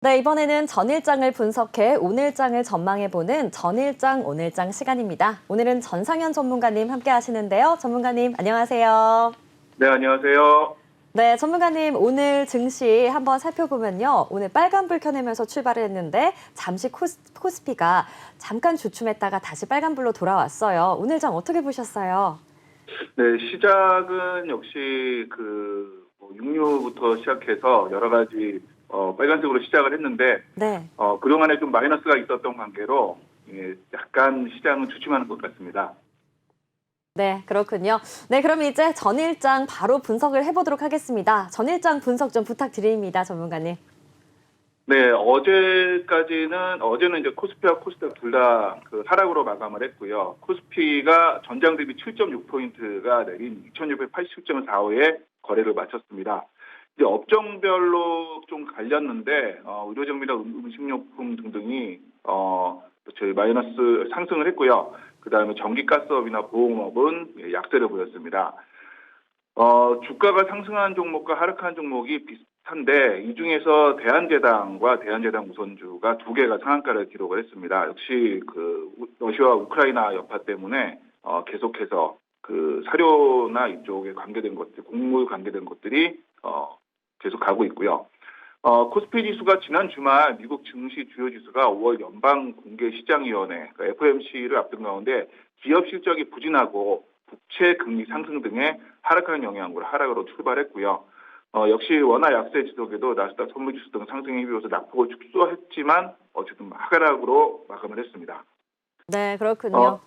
네, 이번에는 전일장을 분석해 오늘장을 전망해보는 전일장 오늘장 시간입니다. 오늘은 전상현 전문가님 함께 하시는데요. 전문가님, 안녕하세요. 네, 안녕하세요. 네, 전문가님, 오늘 증시 한번 살펴보면요. 오늘 빨간불 켜내면서 출발을 했는데 잠시 코스피가 잠깐 주춤했다가 다시 빨간불로 돌아왔어요. 오늘장 어떻게 보셨어요? 네, 시작은 역시 육류부터 시작해서 여러 가지 빨간색으로 시작을 했는데 네. 그동안에 좀 마이너스가 있었던 관계로 약간 시장은 주춤하는 것 같습니다. 네, 그렇군요. 네, 그럼 이제 전일장 바로 분석을 해보도록 하겠습니다. 전일장 분석 좀 부탁드립니다, 전문가님. 네, 어제는 이제 코스피와 코스닥 둘 다 하락으로 마감을 했고요. 코스피가 전장 대비 7.6포인트가 내린 2687.45에 거래를 마쳤습니다. 이제 업종별로 좀 갈렸는데 의료정비나 음식료품 등등이 저희 마이너스 상승을 했고요. 그다음에 전기가스업이나 보험업은 약세를 보였습니다. 주가가 상승한 종목과 하락한 종목이 비슷한데 이 중에서 대한제당과 대한제당 우선주가 두 개가 상한가를 기록을 했습니다. 역시 러시아와 우크라이나 여파 때문에 계속해서 사료나 이쪽에 관계된 것들, 곡물 관계된 것들이 계속 가고 있고요. 코스피 지수가 지난 주말 미국 증시 주요 지수가 5월 연방공개시장위원회 FOMC를 앞둔 가운데 기업 실적이 부진하고 국채 금리 상승 등의 하락하는 영향으로 하락으로 출발했고요. 역시 원화 약세 지속에도 나스닥 선물지수 등 상승에 힘입어서 낙폭을 축소했지만 어쨌든 하락으로 마감을 했습니다. 네, 그렇군요.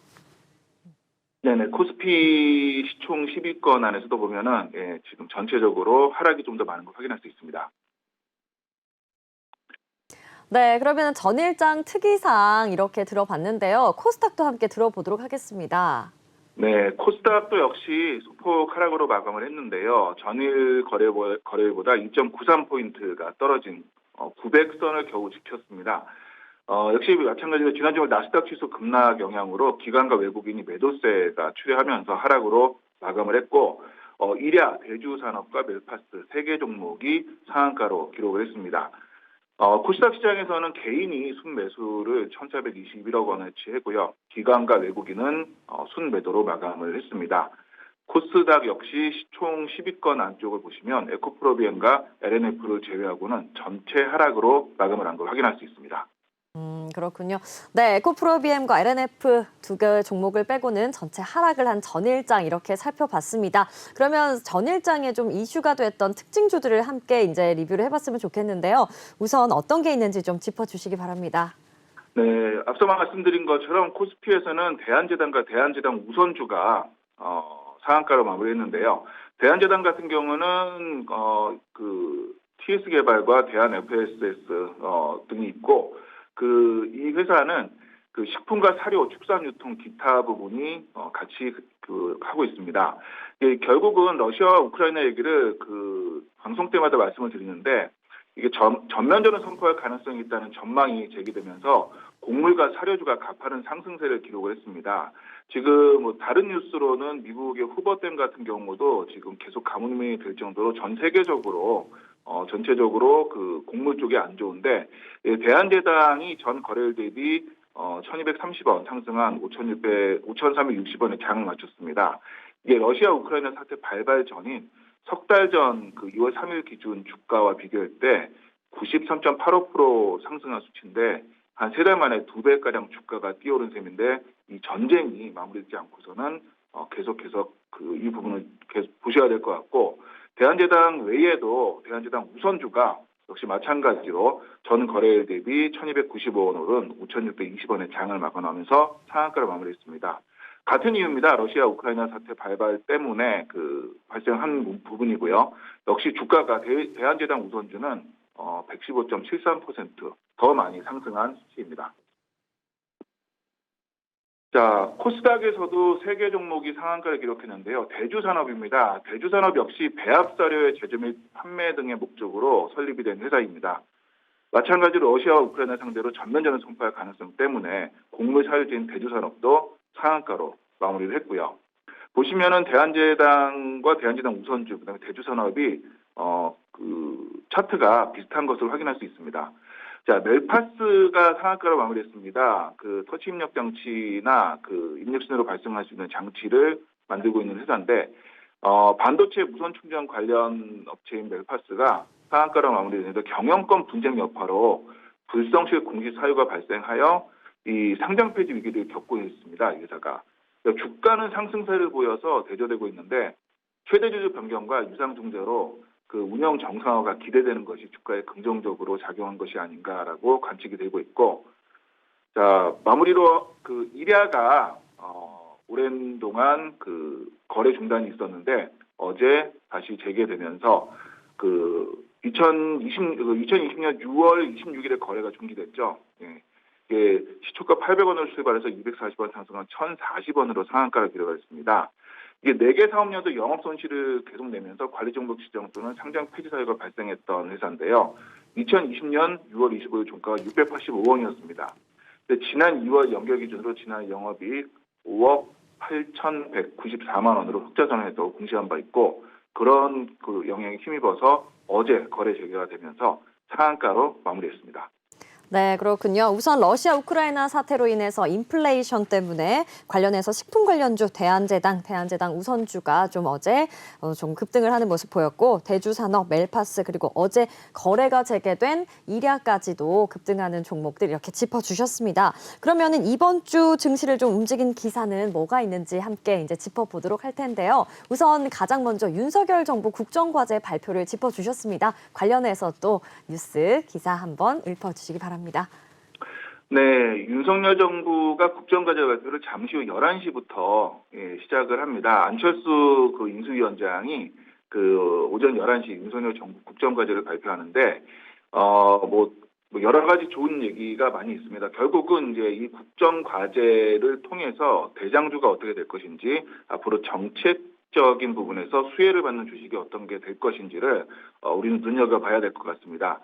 네네, 코스피 시총 10위권 안에서도 보면은 지금 전체적으로 하락이 좀 더 많은 걸 확인할 수 있습니다. 네, 그러면 전일장 특이사항 이렇게 들어봤는데요. 코스닥도 함께 들어보도록 하겠습니다. 네, 코스닥도 역시 소폭 하락으로 마감을 했는데요. 전일 거래일보다 2.93포인트가 떨어진 900선을 겨우 지켰습니다. 역시 마찬가지로 지난 주말 나스닥 지수 급락 영향으로 기관과 외국인이 매도세가 출회하면서 하락으로 마감을 했고 일야, 대주산업과 멜파스 세 개 종목이 상한가로 기록을 했습니다. 코스닥 시장에서는 개인이 순매수를 1,421억 원어치 했고요. 기관과 외국인은 순매도로 마감을 했습니다. 코스닥 역시 시총 10위권 안쪽을 보시면 에코프로비엠과 LNF를 제외하고는 전체 하락으로 마감을 한 걸 확인할 수 있습니다. 그렇군요. 네, 에코프로비엠과 LNF 두 개 종목을 빼고는 전체 하락을 한 전일장 이렇게 살펴봤습니다. 그러면 전일장에 좀 이슈가 됐던 특징주들을 함께 이제 리뷰를 해봤으면 좋겠는데요. 우선 어떤 게 있는지 좀 짚어주시기 바랍니다. 네, 앞서 말씀드린 것처럼 코스피에서는 대한제당과 대한제당 우선주가 상한가로 마무리했는데요. 대한제당 같은 경우는 TS개발과 대한FSS 등이 있고 이 회사는 식품과 사료, 축산유통, 기타 부분이 같이 하고 있습니다. 결국은 러시아와 우크라이나 얘기를 방송 때마다 말씀을 드리는데 이게 전면전을 선포할 가능성이 있다는 전망이 제기되면서 곡물과 사료주가 가파른 상승세를 기록을 했습니다. 지금 다른 뉴스로는 미국의 후버댐 같은 경우도 지금 계속 가뭄이 될 정도로 전 세계적으로 전체적으로 곡물 쪽이 안 좋은데 대한제당이 전 거래일 대비 1,230원 상승한 5,360원에 장을 마쳤습니다. 이게 러시아 우크라이나 사태 발발 전인 석 달 전 2월 3일 기준 주가와 비교할 때 93.85% 상승한 수치인데 한 세 달 만에 2배가량 주가가 뛰어오른 셈인데 이 전쟁이 마무리되지 않고서는 계속해서 이 부분을 계속 보셔야 될 것 같고 대한제당 외에도 대한제당 우선주가 역시 마찬가지로 전 거래일 대비 1,295원 오른 5,620원에 장을 마감하면서 상한가를 마무리했습니다. 같은 이유입니다. 러시아 우크라이나 사태 발발 때문에 발생한 부분이고요. 역시 주가가 대한제당 우선주는 115.73% 많이 상승한 수치입니다. 자, 코스닥에서도 세 개 종목이 상한가를 기록했는데요. 대주산업입니다. 대주산업 역시 배합사료의 제조 및 판매 등의 목적으로 설립이 된 회사입니다. 마찬가지로 러시아와 우크라이나 상대로 전면전을 선포할 가능성 때문에 곡물 사료지인 대주산업도 상한가로 마무리를 했고요. 보시면은 대한제당과 대한제당 우선주, 그다음에 대주산업이 그 차트가 비슷한 것을 확인할 수 있습니다. 자, 멜파스가 상한가로 마무리했습니다. 그 터치 입력 장치나 그 입력 신호로 발생할 수 있는 장치를 만들고 있는 회사인데, 반도체 무선 충전 관련 업체인 멜파스가 상한가로 마무리되는데 경영권 분쟁 여파로 불성실 공시 사유가 발생하여 이 상장 폐지 위기를 겪고 있습니다. 이 회사가. 그러니까 주가는 상승세를 보여서 대조되고 있는데 최대 주주 변경과 유상 증대로 그 운영 정상화가 기대되는 것이 주가에 긍정적으로 작용한 것이 아닌가라고 관측이 되고 있고, 자, 마무리로 그 일야가 오랜 동안 그 거래 중단이 있었는데 어제 다시 재개되면서 그 2020년 6월 26일에 거래가 중지됐죠. 예. 이게 시초가 800원을 출발해서 240원 상승한 1,040원으로 상한가를 기록했습니다. 이게 4개 사업년도 영업 손실을 계속 내면서 관리 종목 지정 또는 상장 폐지 사유가 발생했던 회사인데요. 2020년 6월 25일 종가가 685원이었습니다. 근데 지난 2월 연결 기준으로 지난 영업이익 5억 8,194만 원으로 흑자 전환했다고 공시한 바 있고, 그런 그 영향에 힘입어서 어제 거래 재개가 되면서 상한가로 마무리했습니다. 네, 그렇군요. 우선 러시아 우크라이나 사태로 인해서 인플레이션 때문에 관련해서 식품 관련주 대한제당 우선주가 좀 어제 좀 급등을 하는 모습 보였고, 대주산업, 멜파스 그리고 어제 거래가 재개된 일야까지도 급등하는 종목들 이렇게 짚어주셨습니다. 그러면은 이번 주 증시를 좀 움직인 기사는 뭐가 있는지 함께 이제 짚어보도록 할 텐데요. 우선 가장 먼저 윤석열 정부 국정과제 발표를 짚어주셨습니다. 관련해서 또 뉴스 기사 한번 읊어주시기 바랍니다. 네, 윤석열 정부가 국정과제 발표를 잠시 후 11시부터 시작을 합니다. 안철수 그 인수위원장이 그 오전 11시 윤석열 정부 국정과제를 발표하는데, 뭐 여러 가지 좋은 얘기가 많이 있습니다. 결국은 이제 이 국정과제를 통해서 대장주가 어떻게 될 것인지, 앞으로 정책적인 부분에서 수혜를 받는 주식이 어떤 게 될 것인지를 우리는 눈여겨봐야 될 것 같습니다.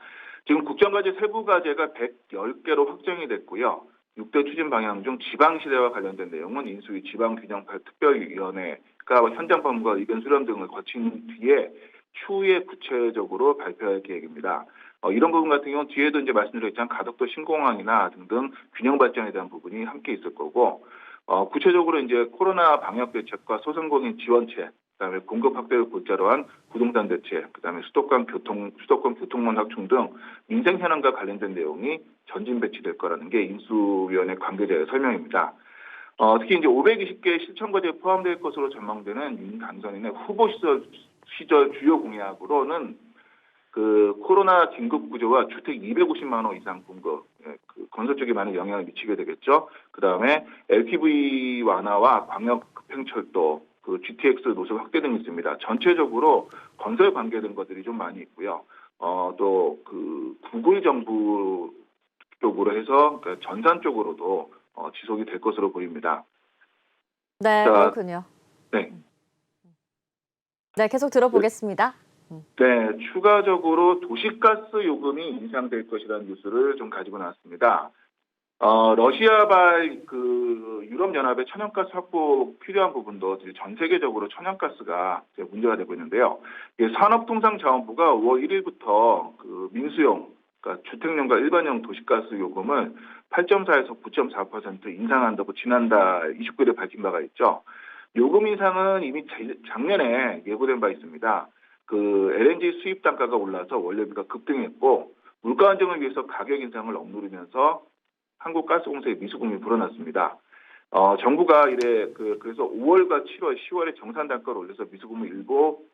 지금 국정과제 세부과제가 110개로 확정이 됐고요. 6대 추진 방향 중 지방시대와 관련된 내용은 인수위 지방균형특별위원회가 현장 방문과 의견 수렴 등을 거친 뒤에 추후에 구체적으로 발표할 계획입니다. 이런 부분 같은 경우는 뒤에도 이제 말씀드렸지만 가덕도 신공항이나 등등 균형 발전에 대한 부분이 함께 있을 거고, 구체적으로 이제 코로나 방역 대책과 소상공인 지원책, 그다음에 공급 확대를 골자로 한 부동산 대책, 그다음에 수도권 교통망 확충 등 민생 현안과 관련된 내용이 전진 배치될 거라는 게 인수위원회 관계자의 설명입니다. 특히 이제 520개 실천 과제에 포함될 것으로 전망되는 윤 당선인의 후보 시절 주요 공약으로는 그 코로나 긴급 구조와 주택 250만 호 이상 공급, 그 건설 쪽에 많은 영향을 미치게 되겠죠. 그다음에 LTV 완화와 광역 급행철도, 그 GTX 노선 확대 등이 있습니다. 전체적으로 건설 관계된 것들이 좀 많이 있고요. 또 그 구글 정부 쪽으로 해서 그러니까 전산 쪽으로도 지속이 될 것으로 보입니다. 네, 자, 그렇군요. 네. 네, 계속 들어보겠습니다. 네, 추가적으로 도시가스 요금이 인상될 것이라는 뉴스를 좀 가지고 나왔습니다. 러시아발 그 유럽연합의 천연가스 확보 필요한 부분도 전 세계적으로 천연가스가 이제 문제가 되고 있는데요. 산업통상자원부가 5월 1일부터 그 민수용, 그러니까 주택용과 일반용 도시가스 요금을 8.4에서 9.4% 인상한다고 지난달 29일에 밝힌 바가 있죠. 요금 인상은 이미 작년에 예고된 바 있습니다. 그 LNG 수입 단가가 올라서 원료비가 급등했고, 물가 안정을 위해서 가격 인상을 억누르면서 한국가스공사의 미수금이 불어났습니다. 정부가 그래서 5월과 7월, 10월에 정산 단가를 올려서 미수금을 일부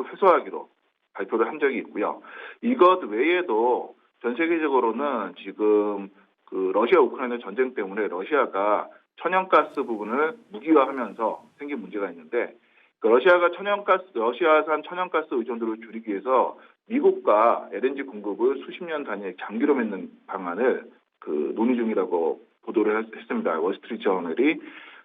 회수하기로 발표를 한 적이 있고요. 이것 외에도 전 세계적으로는 지금 그 러시아 우크라이나 전쟁 때문에 러시아가 천연가스 부분을 무기화하면서 생긴 문제가 있는데, 그 러시아산 천연가스 의존도를 줄이기 위해서 미국과 LNG 공급을 수십 년 단위의 장기로 맺는 방안을 그 논의 중이라고 보도를 했습니다. 월스트리트 저널이.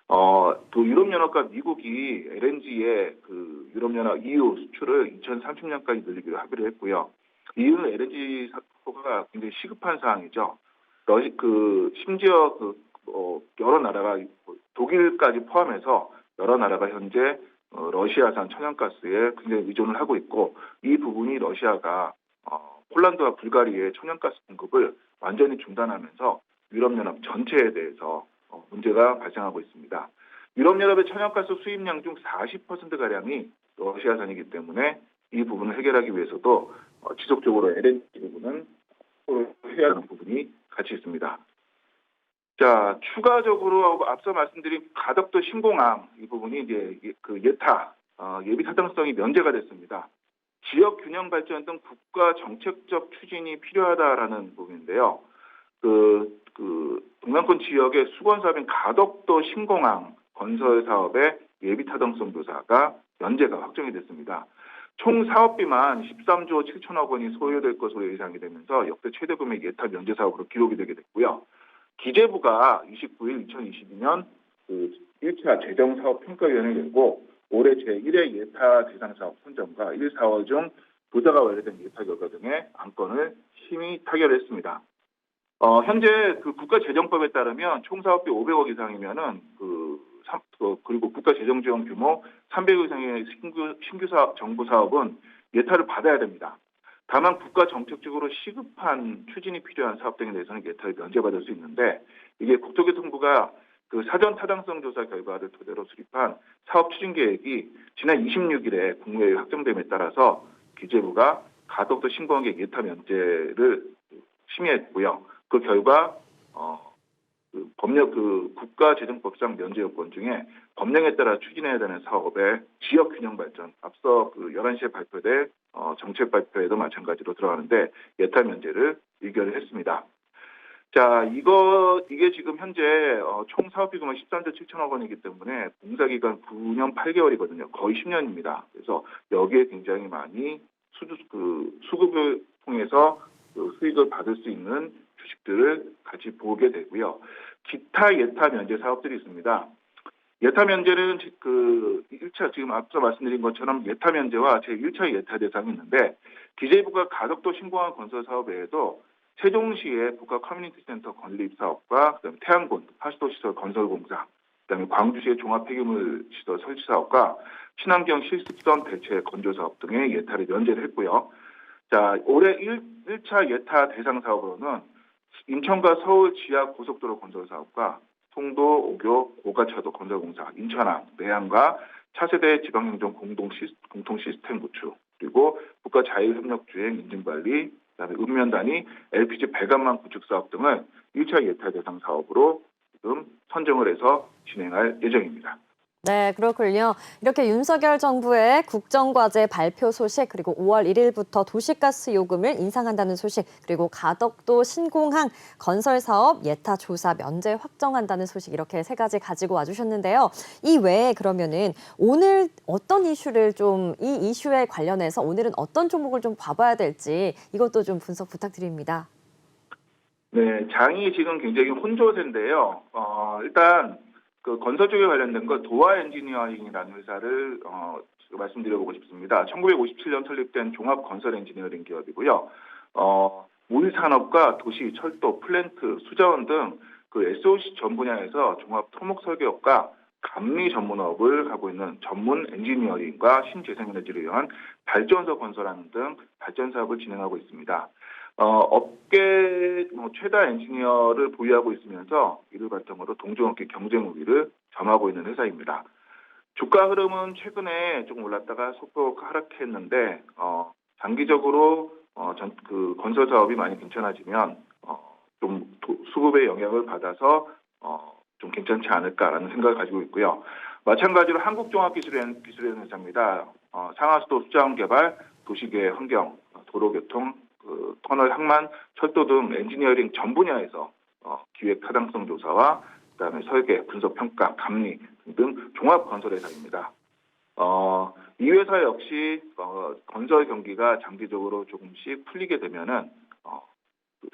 또 유럽연합과 미국이 LNG의 그 유럽연합 EU 수출을 2030년까지 늘리기로 합의를 했고요. 이유는 LNG 사고가 굉장히 시급한 사항이죠. 심지어 여러 나라가 독일까지 포함해서 여러 나라가 현재 러시아산 천연가스에 굉장히 의존을 하고 있고 이 부분이 러시아가 폴란드와 불가리아의 천연가스 공급을 완전히 중단하면서 유럽연합 전체에 대해서 문제가 발생하고 있습니다. 유럽연합의 천연가스 수입량 중 40%가량이 러시아산이기 때문에 이 부분을 해결하기 위해서도 지속적으로 LNG 부분은 해야 하는 부분이 같이 있습니다. 자, 추가적으로 앞서 말씀드린 가덕도 신공항 이 부분이 이제 그 예타 예비 타당성이 면제가 됐습니다. 지역 균형 발전 등 국가 정책적 추진이 필요하다라는 부분인데요. 동남권 지역의 수건 사업인 가덕도 신공항 건설 사업의 예비 타당성 조사가 면제가 확정이 됐습니다. 총 사업비만 13조 7천억 원이 소요될 것으로 예상이 되면서 역대 최대 금액 예타 면제 사업으로 기록이 되게 됐고요. 기재부가 29일 2022년 1차 재정사업평가위원회를 열고 올해 제1회 예타 대상 사업 선정과 1, 4월 중 조사가 완료된 예타 결과 등의 안건을 심의 타결했습니다. 현재 그 국가재정법에 따르면 총 사업비 500억 이상이면은 그리고 국가재정지원 규모 300억 이상의 신규 사업, 정부 사업은 예타를 받아야 됩니다. 다만 국가 정책적으로 시급한 추진이 필요한 사업 등에 대해서는 예타를 면제받을 수 있는데 이게 국토교통부가 그 사전 타당성 조사 결과를 토대로 수립한 사업 추진 계획이 지난 26일에 국무회의에 확정됨에 따라서 기재부가 가덕도 신공항의 예타 면제를 심의했고요. 그 결과 국가재정법상 면제 요건 중에 법령에 따라 추진해야 되는 사업의 지역 균형 발전, 앞서 11시에 발표될 정책 발표에도 마찬가지로 들어가는데 예타 면제를 의결을 했습니다. 자, 이게 지금 현재 총 사업비 금액 13조 7천억 원이기 때문에 공사기간 9년 8개월이거든요. 거의 10년입니다. 그래서 여기에 굉장히 많이 수급을 통해서 수익을 받을 수 있는 주식들을 같이 보게 되고요. 기타 예타 면제 사업들이 있습니다. 예타 면제는 1차 지금 앞서 말씀드린 것처럼 예타 면제와 제1차 예타 대상이 있는데 기재부가 가덕도 신공항 건설 사업 외에도 세종시의 북한 커뮤니티 센터 건립 사업과 그다음에 태안군 하수도 시설 건설 공사, 그다음에 광주시의 종합 폐기물 시설 설치 사업과 친환경 실습선 대체 건조 사업 등의 예타를 면제를 했고요. 자, 올해 1차 예타 대상 사업으로는 인천과 서울 지하 고속도로 건설 사업과 송도, 오교, 고가차도 건설 공사, 인천항, 내항과 차세대 지방행정 공통 시스템 구축, 그리고 국가 자율협력주행 인증관리, 그다음에 읍면 단위 LPG 배관망 구축 사업 등을 1차 예타 대상 사업으로 지금 선정을 해서 진행할 예정입니다. 네, 그렇군요. 이렇게 윤석열 정부의 국정과제 발표 소식, 그리고 5월 1일부터 도시가스 요금을 인상한다는 소식, 그리고 가덕도 신공항 건설 사업 예타 조사 면제 확정한다는 소식, 이렇게 세 가지 가지고 와주셨는데요. 이 외에 그러면은 오늘 어떤 이슈를 이 이슈에 관련해서 오늘은 어떤 종목을 좀 봐봐야 될지 이것도 좀 분석 부탁드립니다. 네, 장이 지금 굉장히 혼조세인데요. 일단 건설 쪽에 관련된 거 도화 엔지니어링이라는 회사를 말씀드려보고 싶습니다. 1957년 설립된 종합 건설 엔지니어링 기업이고요. 물 산업과 도시, 철도, 플랜트, 수자원 등 SOC 전 분야에서 종합 토목 설계업과 감리 전문업을 하고 있는 전문 엔지니어링과 신재생에너지를 위한 발전소 건설하는 등 발전 사업을 진행하고 있습니다. 업계 최다 엔지니어를 보유하고 있으면서 이를 바탕으로 동종업계 경쟁 우위를 점하고 있는 회사입니다. 주가 흐름은 최근에 조금 올랐다가 소폭 하락했는데 장기적으로 건설 사업이 많이 괜찮아지면 좀 수급의 영향을 받아서 좀 괜찮지 않을까라는 생각을 가지고 있고요. 마찬가지로 한국종합기술회사입니다. 상하수도 수자원 개발, 도시계획 환경, 도로교통, 터널, 항만, 철도 등 엔지니어링 전 분야에서 기획 타당성 조사와 그다음에 설계, 분석, 평가, 감리 등 종합 건설 회사입니다. 이 회사 역시 건설 경기가 장기적으로 조금씩 풀리게 되면은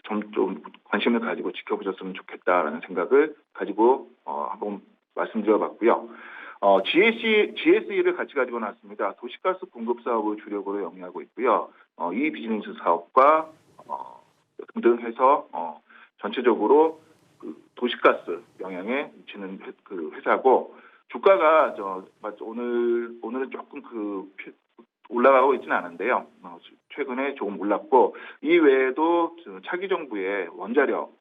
좀 관심을 가지고 지켜보셨으면 좋겠다라는 생각을 가지고 한번 말씀드려봤고요. GSE를 같이 가지고 나왔습니다. 도시가스 공급 사업을 주력으로 영위하고 있고요. 이 비즈니스 사업과 등등 해서 전체적으로 도시가스 영향에 미치는 회사고 주가가 오늘은 조금 올라가고 있지는 않은데요. 최근에 조금 올랐고 이 외에도 차기 정부의 원자력,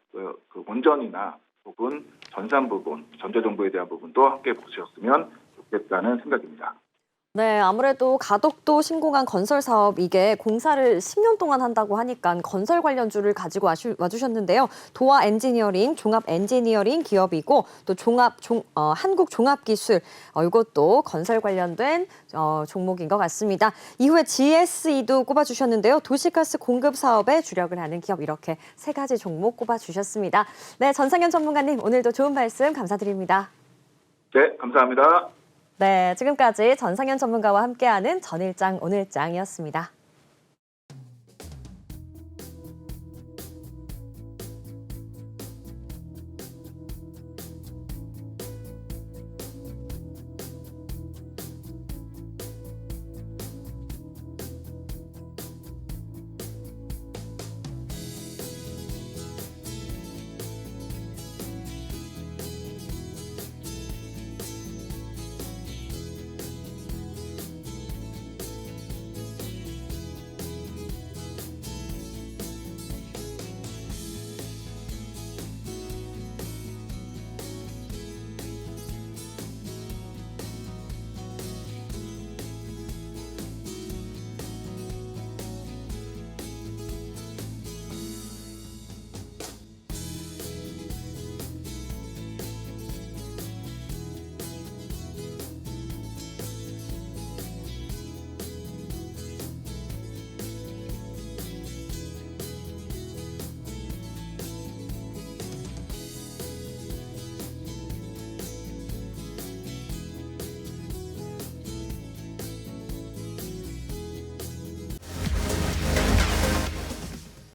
원전이나 혹은 전산 부분, 전자정보에 대한 부분도 함께 보셨으면 좋겠다는 생각입니다. 네, 아무래도 가덕도 신공항 건설 사업 이게 공사를 10년 동안 한다고 하니까 건설 관련주를 가지고 와주셨는데요. 도화 엔지니어링, 종합 엔지니어링 기업이고 또 한국 종합기술 이것도 건설 관련된 종목인 것 같습니다. 이후에 GSE도 꼽아주셨는데요. 도시가스 공급 사업에 주력을 하는 기업 이렇게 세 가지 종목 꼽아주셨습니다. 네, 전상현 전문가님 오늘도 좋은 말씀 감사드립니다. 네, 감사합니다. 네, 지금까지 전상현 전문가와 함께하는 전일장 오늘장이었습니다.